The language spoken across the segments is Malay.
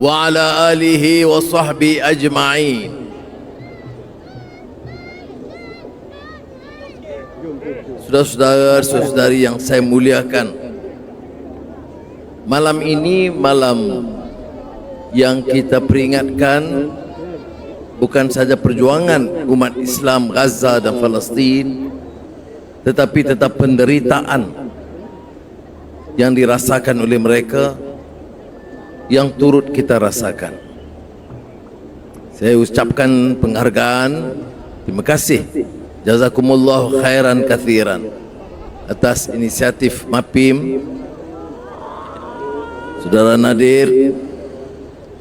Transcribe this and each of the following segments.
wa ala alihi wa sahbihi ajma'in. Saudara-saudari yang saya muliakan, malam ini malam yang kita peringatkan bukan saja perjuangan umat Islam Gaza dan Palestin, tetapi tetap penderitaan yang dirasakan oleh mereka yang turut kita rasakan. Saya ucapkan penghargaan, terima kasih, jazakumullahu khairan kathiran atas inisiatif MAPIM, Saudara Nadir,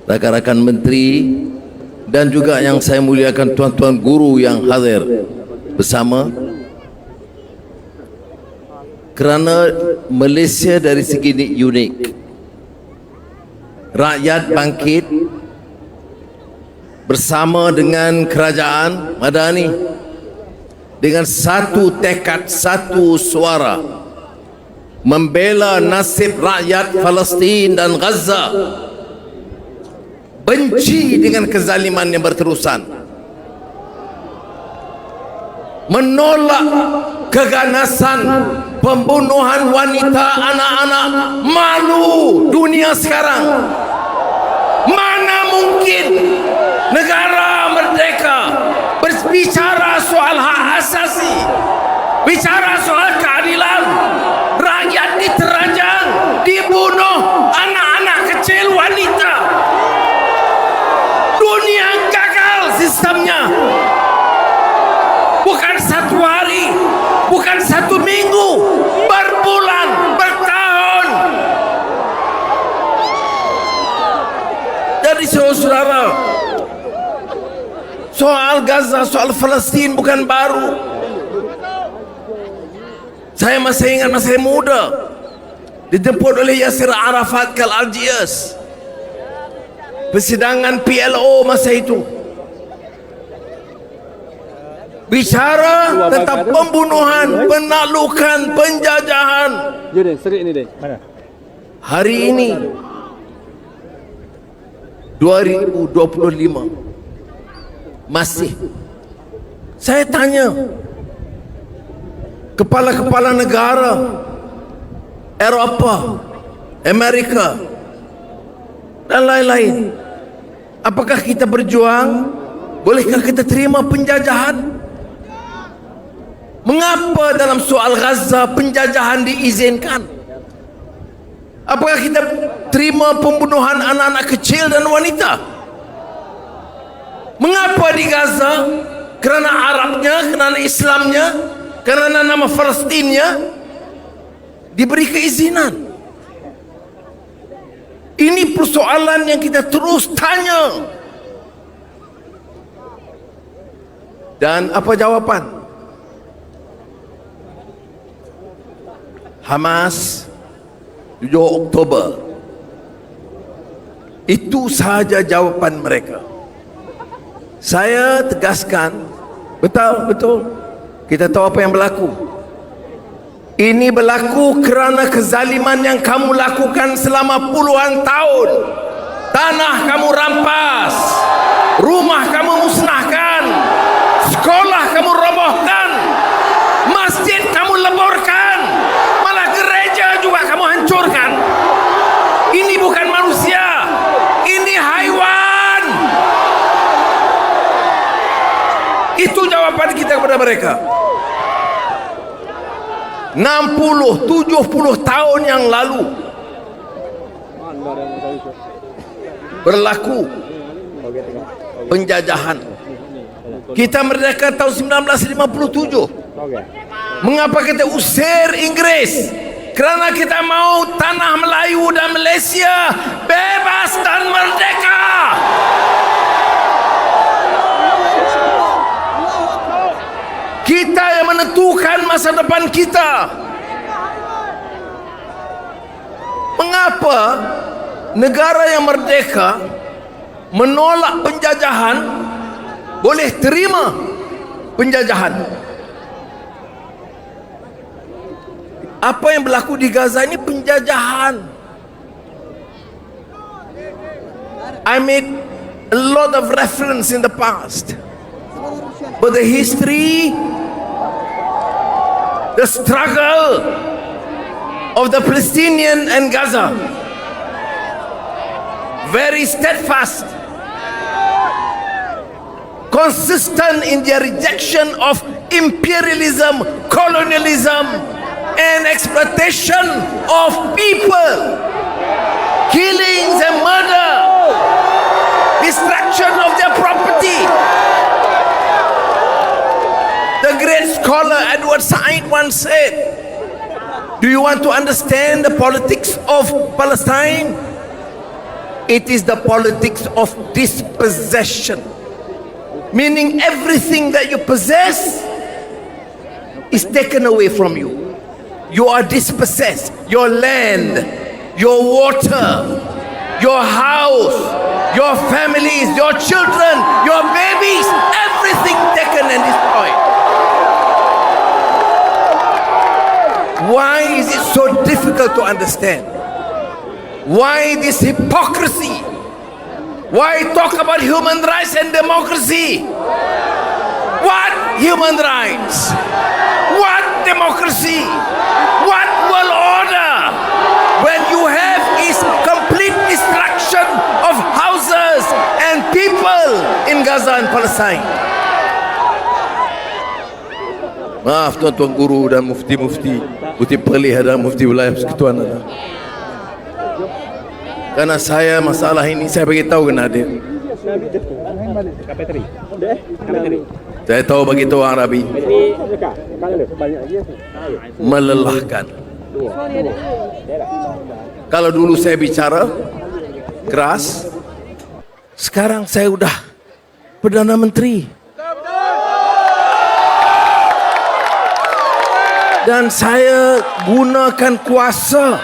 rakan-rakan menteri, dan juga yang saya muliakan tuan-tuan guru yang hadir bersama. Kerana Malaysia dari segi unik, rakyat bangkit bersama dengan kerajaan Madani dengan satu tekad, satu suara membela nasib rakyat Palestin dan Gaza, benci dengan kezaliman yang berterusan, menolak keganasan pembunuhan wanita, anak-anak. Malu dunia sekarang. Mana mungkin negara merdeka berbicara soal hak asasi, bicara soal keadilan, rakyat diteranjang, dibunuh, anak-anak kecil, wanita. Dunia gagal sistemnya. Bukan satu hari, bukan satu minggu, berbulan, bertahun. Jadi saudara, soal Gaza, soal Palestin bukan baru. Saya masih ingat masa muda dijemput oleh Yasir Arafat ke Algiers, persidangan PLO masa itu, bicara tentang pembunuhan, penaklukan, penjajahan. Hari ini 2025 masih saya tanya kepala-kepala negara Eropah, Amerika dan lain-lain, apakah kita berjuang? Bolehkah kita terima penjajahan? Mengapa dalam soal Gaza penjajahan diizinkan? Apakah kita terima pembunuhan anak-anak kecil dan wanita? Mengapa di Gaza? Kerana Arabnya, kerana Islamnya, kerana nama Palestinnya diberi keizinan. Ini persoalan yang kita terus tanya. Dan apa jawapan? Hamas 7 Oktober. Itu sahaja jawapan mereka. Saya tegaskan, betul, kita tahu apa yang berlaku. Ini berlaku kerana kezaliman yang kamu lakukan selama puluhan tahun. Tanah kamu rampas, rumah kamu musnahkan, sekolah kamu robohkan, masjid kamu leburkan, malah gereja juga kamu hancurkan. Ini bukan manusia, ini haiwan. Itu jawaban kita kepada mereka. 60-70 tahun yang lalu berlaku penjajahan. Kita merdeka tahun 1957. Mengapa kita usir Inggris? Kerana kita mau tanah Melayu dan Malaysia bebas dan merdeka. Kita yang menentukan masa depan kita. Mengapa negara yang merdeka menolak penjajahan boleh terima penjajahan? Apa yang berlaku di Gaza ini penjajahan. I made a lot of reference in the past, but the history, the struggle of the Palestinian and Gaza, very steadfast, consistent in their rejection of imperialism, colonialism, and exploitation of people, killings and murder, destruction of their property. The great scholar Edward Said once said, do you want to understand the politics of Palestine? It is the politics of dispossession, meaning everything that you possess is taken away from you. You are dispossessed. Your land, your water, your house, your families, your children, your babies, everything taken and destroyed. Why is it so difficult to understand? Why this hypocrisy? Why talk about human rights and democracy? What human rights? What democracy? What world order? When you have is complete destruction of houses and people in Gaza and Palestine. Maaf tuan-tuan guru dan mufti-mufti, mufti perlih dan mufti wilayah persekutuan. Karena saya masalah ini saya beritahu ke Nadir. Saya tahu begitu orang Arabi. Melelahkan. Kalau dulu saya bicara keras, sekarang saya udah Perdana Menteri. Dan saya gunakan kuasa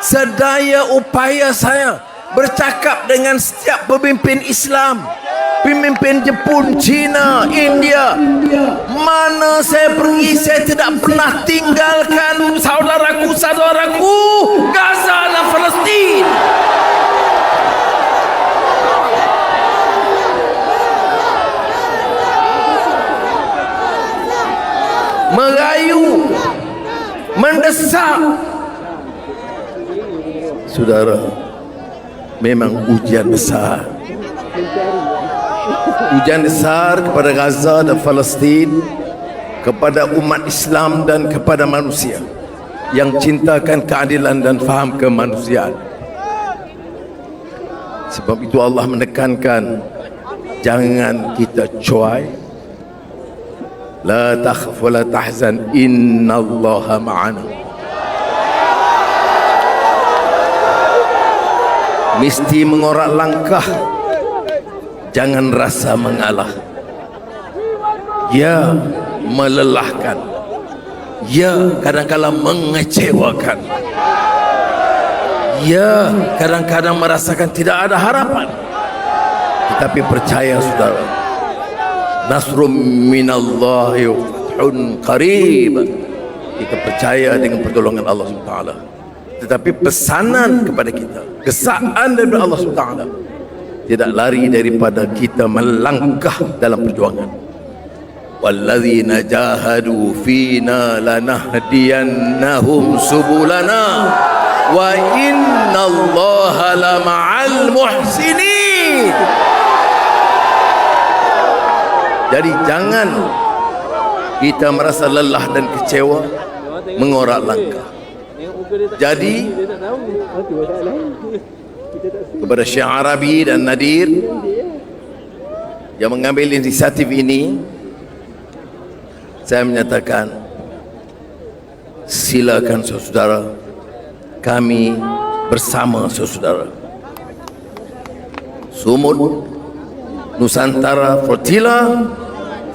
sedaya upaya saya bercakap dengan setiap pemimpin Islam, pemimpin Jepun, China, India. Mana saya pergi, saya tidak pernah tinggalkan saudaraku Gaza dan Palestin. Merayu, mendesak. Saudara, memang ujian besar. Ujian besar kepada Gaza dan Palestin, kepada umat Islam dan kepada manusia yang cintakan keadilan dan faham kemanusiaan. Sebab itu Allah menekankan, jangan kita cuai. La takhaf wa la tahzan, innallaha ma'ana. Mesti mengorak langkah, jangan rasa mengalah. Ya, melelahkan. Ya, kadang-kadang mengecewakan. Ya, kadang-kadang merasakan tidak ada harapan. Tetapi percaya saudara, nasrum minallahi wa fathun qarib. Kita percaya dengan pertolongan Allah SWT. Tetapi pesanan kepada kita, kesaan daripada Allah SWT, tidak lari daripada kita melangkah dalam perjuangan. Walladzina jahadu fina lanahdiyannahum subulana wa innallaha lama'al muhsinin. Jadi jangan kita merasa lelah dan kecewa, mengorak langkah. Jadi kepada Syekh Arabi dan Nadir yang mengambil inisiatif ini, saya menyatakan, silakan saudara, kami bersama saudara. Sumut Nusantara Flotilla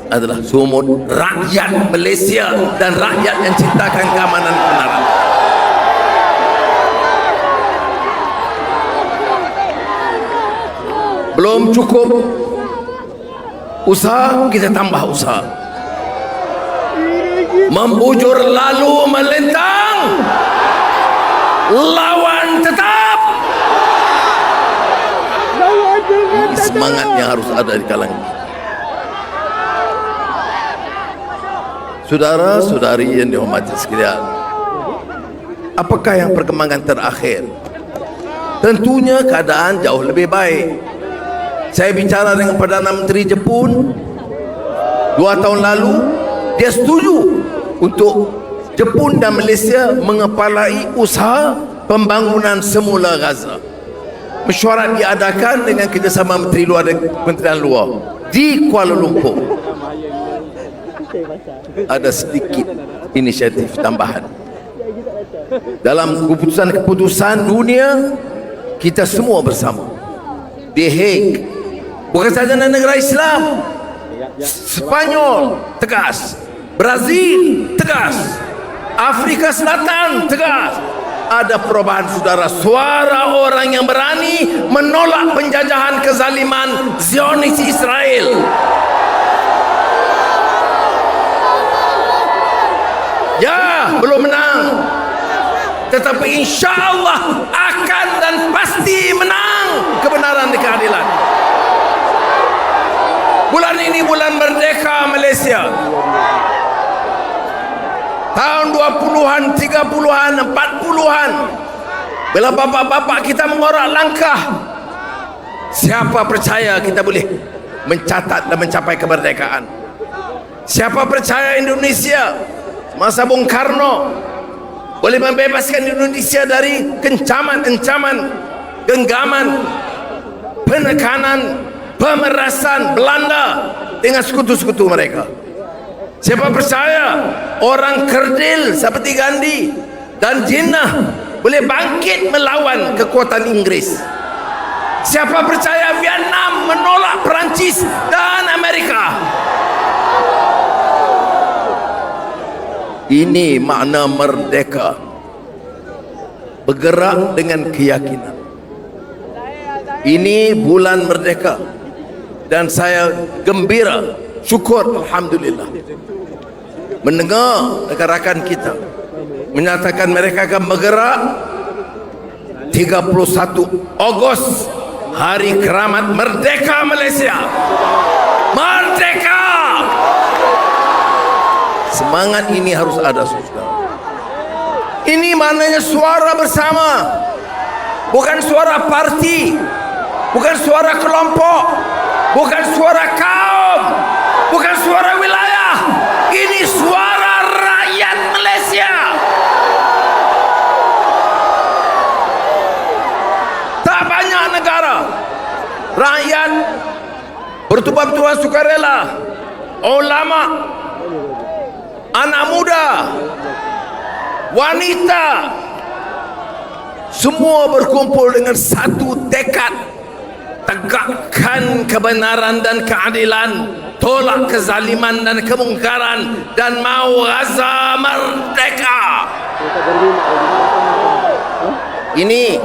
adalah sumut rakyat Malaysia dan rakyat yang cintakan keamanan dan kebenaran. Belum cukup usaha, kita tambah usaha. Membujur lalu melintang, lawan tetap. Ini semangat yang harus ada di kalangan kita. Saudara-saudari yang dihormati sekalian, apakah yang perkembangan terakhir? Tentunya keadaan jauh lebih baik. Saya bicara dengan Perdana Menteri Jepun 2 tahun lalu, dia setuju untuk Jepun dan Malaysia mengepalai usaha pembangunan semula Gaza. Mesyuarat diadakan dengan kerjasama Menteri Luar dan Kementerian Luar di Kuala Lumpur. Ada sedikit inisiatif tambahan dalam keputusan dunia. Kita semua bersama di Hague, bukan saja negara Islam, Spanyol tegas, Brazil tegas, Afrika Selatan tegas. Ada perubahan, saudara. Suara orang yang berani menolak penjajahan kezaliman Zionis Israel. Ya, belum menang, tetapi insya Allah akan dan pasti menang kebenaran dan keadilan. Bulan ini bulan merdeka Malaysia. Tahun 20-an, 30-an, 40-an, bila bapak-bapak kita mengorak langkah, siapa percaya kita boleh mencatat dan mencapai kemerdekaan? Siapa percaya Indonesia masa Bung Karno boleh membebaskan Indonesia dari kencaman-ancaman, genggaman, penekanan, pemerasan Belanda dengan sekutu-sekutu mereka? Siapa percaya orang kerdil seperti Gandhi dan Jinnah boleh bangkit melawan kekuatan Inggris? Siapa percaya Vietnam menolak Perancis dan Amerika? Ini makna merdeka. Bergerak dengan keyakinan. Ini bulan merdeka. Dan saya gembira, syukur, alhamdulillah, mendengar rakan-rakan kita menyatakan mereka akan bergerak 31 Ogos, hari keramat merdeka Malaysia. Merdeka! Semangat ini harus ada, saudara. Ini maknanya suara bersama, bukan suara parti, bukan suara kelompok, bukan suara kaum, bukan suara wilayah. Ini suara rakyat Malaysia. Tak banyak negara rakyat bertumpah-tumpah sukarela, ulama, anak muda, wanita, semua berkumpul dengan satu tekad: tegakkan kebenaran dan keadilan, tolak kezaliman dan kemungkaran, dan mau Gaza merdeka. Ini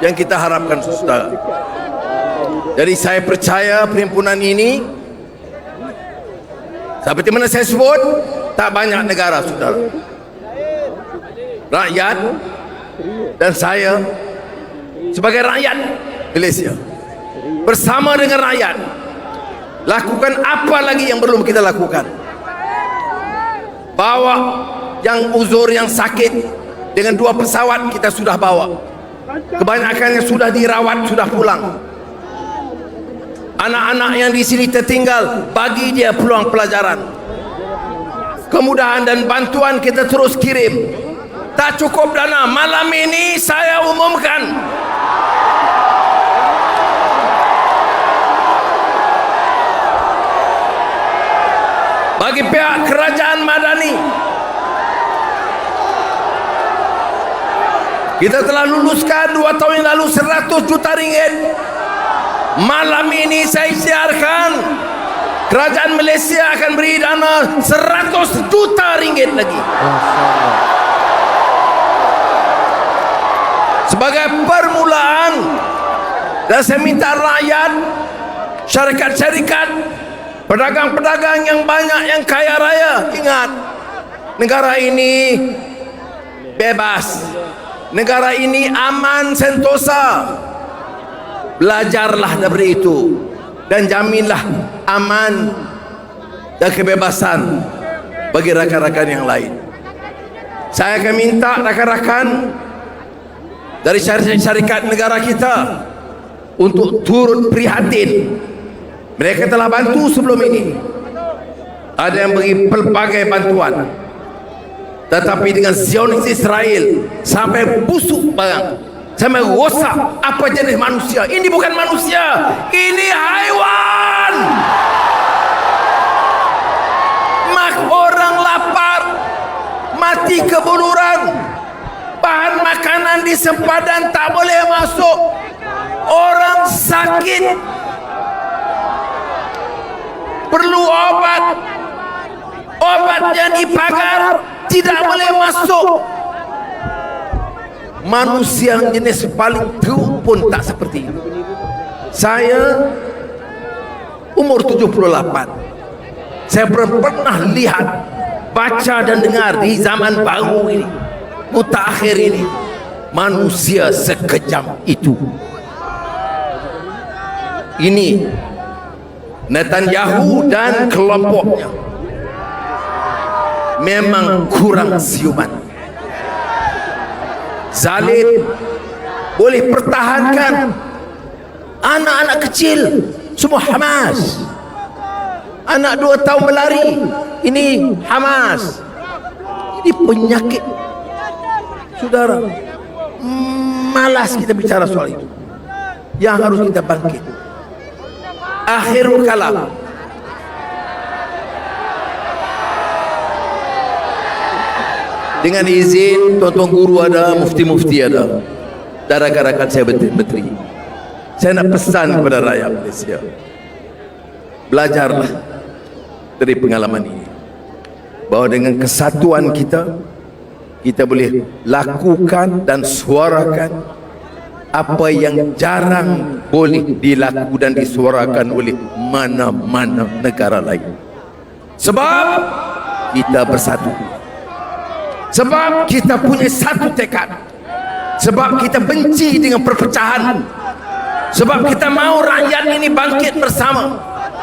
yang kita harapkan, saudara. Jadi saya percaya perhimpunan ini, seperti mana saya sebut, tak banyak negara, saudara. Rakyat dan saya sebagai rakyat Malaysia bersama dengan rakyat lakukan apa lagi yang perlu kita lakukan. Bawa yang uzur, yang sakit dengan 2 pesawat kita sudah bawa. Kebanyakannya sudah dirawat, sudah pulang. Anak-anak yang di sini tertinggal, bagi dia peluang pelajaran. Kemudahan dan bantuan kita terus kirim. Tak cukup dana, malam ini saya umumkan bagi pihak kerajaan Madani, kita telah luluskan 2 tahun yang lalu 100 juta ringgit. Malam ini saya isytiharkan kerajaan Malaysia akan beri dana 100 juta ringgit lagi sebagai permulaan. Dan saya minta rakyat, syarikat-syarikat, pedagang-pedagang yang banyak, yang kaya raya, ingat, negara ini bebas, negara ini aman, sentosa. Belajarlah dari itu dan jaminlah aman dan kebebasan bagi rakan-rakan yang lain. Saya akan minta rakan-rakan dari syarikat negara kita untuk turut prihatin. Mereka telah bantu sebelum ini, ada yang bagi pelbagai bantuan, tetapi dengan Zionis Israel sampai busuk barang, sampai rosak apa jenis manusia. Ini bukan manusia, ini haiwan. Orang lapar, mati kebuluran, bahan makanan di sempadan tak boleh masuk, orang sakit perlu obat, obatnya di pagar tidak boleh masuk. Manusia yang jenis paling teruk pun tak seperti itu. Saya umur 78, saya pernah lihat, baca dan dengar di zaman baru ini, mutakhir ini, manusia sekejam itu. Ini Netanyahu dan kelompoknya memang kurang siuman. Zalim boleh pertahankan anak-anak kecil semua Hamas. Anak 2 tahun berlari, ini Hamas. Ini penyakit, saudara. Malas kita bicara soal itu. Yang harus kita bangkit. Akhirul kalam, dengan izin tuan-tuan guru ada, mufti-mufti ada, dan rakan-rakan saya menteri, saya nak pesan kepada rakyat Malaysia, belajarlah dari pengalaman ini, bahawa dengan kesatuan kita, kita boleh lakukan dan suarakan apa yang jarang boleh dilakukan dan disuarakan oleh mana-mana negara lain. Sebab kita bersatu, sebab kita punya satu tekad, sebab kita benci dengan perpecahan, sebab kita mau rakyat ini bangkit bersama,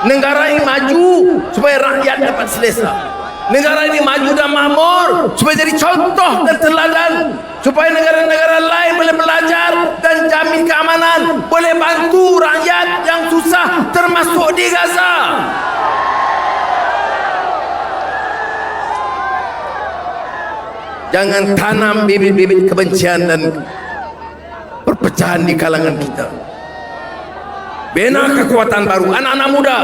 negara ini maju supaya rakyat dapat selesa, negara ini maju dan makmur supaya jadi contoh dan teladan, supaya negara-negara lain boleh belajar dan jamin keamanan, boleh bantu rakyat yang susah termasuk di Gaza. Jangan tanam bibit-bibit kebencian dan perpecahan di kalangan kita. Bina kekuatan baru, anak-anak muda.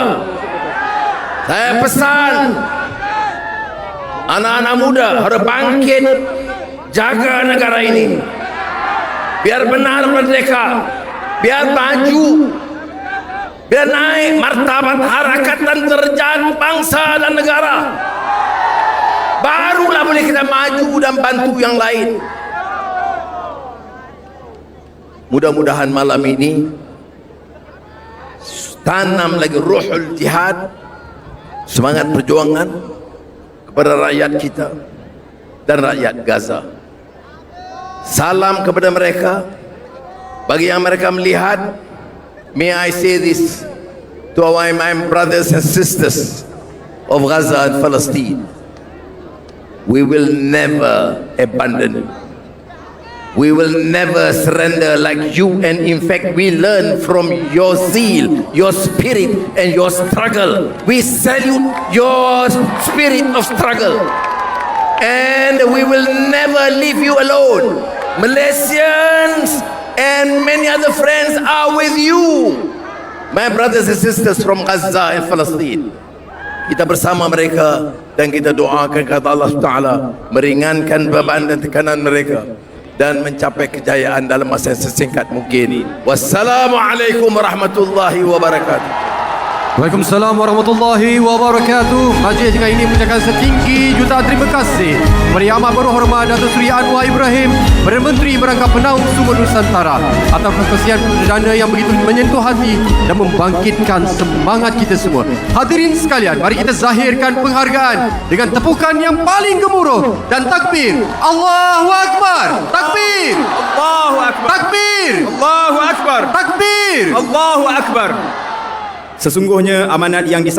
Saya pesan, anak-anak muda harus bangkit, jaga negara ini biar benar merdeka, biar maju, biar naik martabat harakat dan derajat bangsa dan negara. Barulah boleh kita maju dan bantu yang lain. Mudah-mudahan malam ini tanam lagi ruhul jihad, semangat perjuangan kepada rakyat kita dan rakyat Gaza. Salam kepada mereka. Bagi yang mereka melihat, may I say this to our my brothers and sisters of Gaza and Palestine: we will never abandon. We will never surrender like you, and in fact we learn from your zeal, your spirit and your struggle. We salute your spirit of struggle, and we will never leave you alone. Malaysians and many other friends are with you, my brothers and sisters from Gaza and Palestine. Kita bersama mereka dan kita doakan kepada Allah Taala meringankan beban dan tekanan mereka dan mencapai kejayaan dalam masa yang sesingkat mungkin. Wassalamualaikum warahmatullahi wabarakatuh. Waalaikumsalam warahmatullahi wabarakatuh. Majlis dengan ini mengucapkan setinggi jutaan terima kasih kepada Yang Amat Berhormat Datuk Seri Anwar Ibrahim, Perdana Menteri Merangkap Penaung Sumber Nusantara, atas perkongsian perdana yang begitu menyentuh hati dan membangkitkan semangat kita semua. Hadirin sekalian, mari kita zahirkan penghargaan dengan tepukan yang paling gemuruh dan takbir. Allahu Akbar. Takbir. Allahu Akbar. Takbir. Allahu Akbar. Takbir. Allahu Akbar. Sesungguhnya amanat yang disampaikan